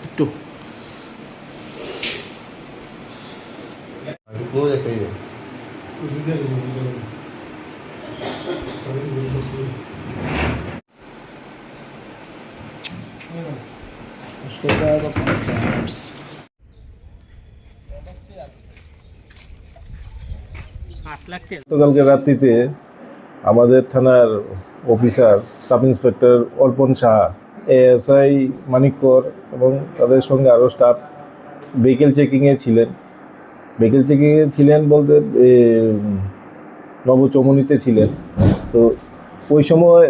একটু उसको जाएगा 5 গতকালকে রাত্রিতে আমাদের থানার অফিসার সাব ইন্সপেক্টর অর্পণ সাহা, এএসআই মানিককর এবং তাদের সঙ্গে আরও স্টাফ ভেহিকেল চেকিংয়ে ছিলেন। ভেহিকেল চেকিংয়ে ছিলেন বলতে নবচমনিতে ছিলেন। তো ওই সময়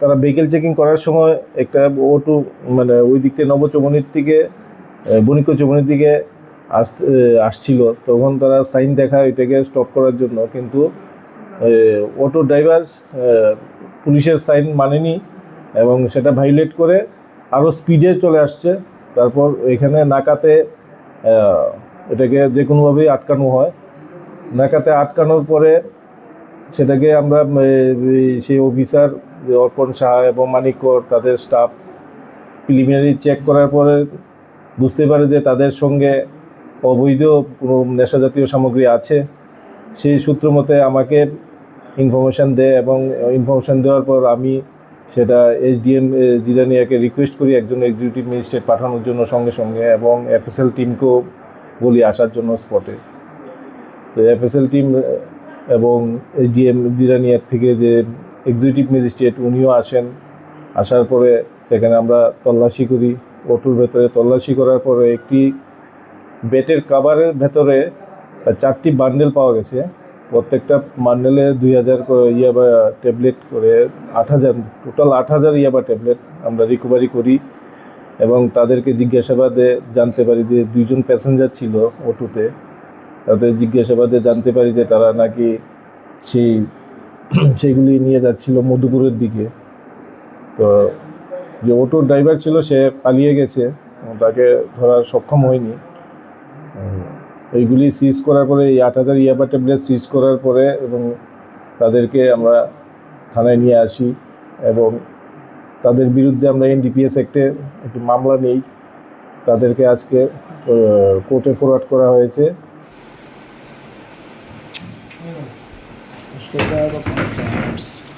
তারা ভেহিকেল চেকিং করার সময় একটা অটো মানে ওই দিক থেকে নবচমনির থেকে বণিক চমনির দিকে আসছিল। তখন তারা সাইন দেখায় এটাকে স্টপ করার জন্য, কিন্তু অটো ড্রাইভার পুলিশের সাইন মানেনি এবং সেটা ভাইলেট করে আরও স্পিডে চলে আসছে। তারপর এখানে নাকাতে এটাকে যে কোনোভাবেই আটকানো হয়। নাকাতে আটকানোর পরে সেটাকে আমরা সেই অফিসার অর্পণ সাহা এবং মানিককর তাদের স্টাফ প্রিলিমিনারি চেক করার পরে বুঝতে পারে যে তাদের সঙ্গে অবৈধ কোনো নেশাজাতীয় সামগ্রী আছে। সেই সূত্র মতে আমাকে ইনফরমেশান দেয় এবং ইনফরমেশান দেওয়ার পর আমি সেটা এসডিএম জিরানিয়াকে রিকোয়েস্ট করি একজন এক্সিকিউটিভ ম্যাজিস্ট্রেট পাঠানোর জন্য সঙ্গে সঙ্গে, এবং এফএসএল টিমকেও বলি আসার জন্য স্পটে। তো এফএসএল টিম এবং এসডিএম জিরানিয়ার থেকে যে এক্সিকিউটিভ ম্যাজিস্ট্রেট উনিও আসেন। আসার পরে সেখানে আমরা তল্লাশি করি। অটোর ভেতরে তল্লাশি করার পরে একটি বেটের কাভারের ভেতরে 4টি বান্ডেল পাওয়া গেছে। প্রত্যেকটা বান্ডেলে 2000 ইয়াবা ট্যাবলেট করে 8000, টোটাল 8000 ইয়াবা ট্যাবলেট আমরা রিকভারি করি। এবং তাদেরকে জিজ্ঞাসাবাদে জানতে পারি যে 2 জন প্যাসেঞ্জার ছিল অটোতে। তাদের জিজ্ঞাসাবাদে জানতে পারি যে তারা নাকি সেইগুলি নিয়ে যাচ্ছিল মধুপুরের দিকে। তো যে অটো ড্রাইভার ছিল সে পালিয়ে গেছে, তাকে ধরা সক্ষম হয়নি। এইগুলি সিজ করার পরে এই 8000 ইয়াবা ট্যাবলেট সিজ করার পরে এবং তাদেরকে আমরা থানায় নিয়ে আসি এবং তাদের বিরুদ্ধে আমরা এনডিপিএস অ্যাক্টে একটি মামলা নেই। তাদেরকে আজকে কোর্টে ফরওয়ার্ড করা হয়েছে। उसको जाएगा 5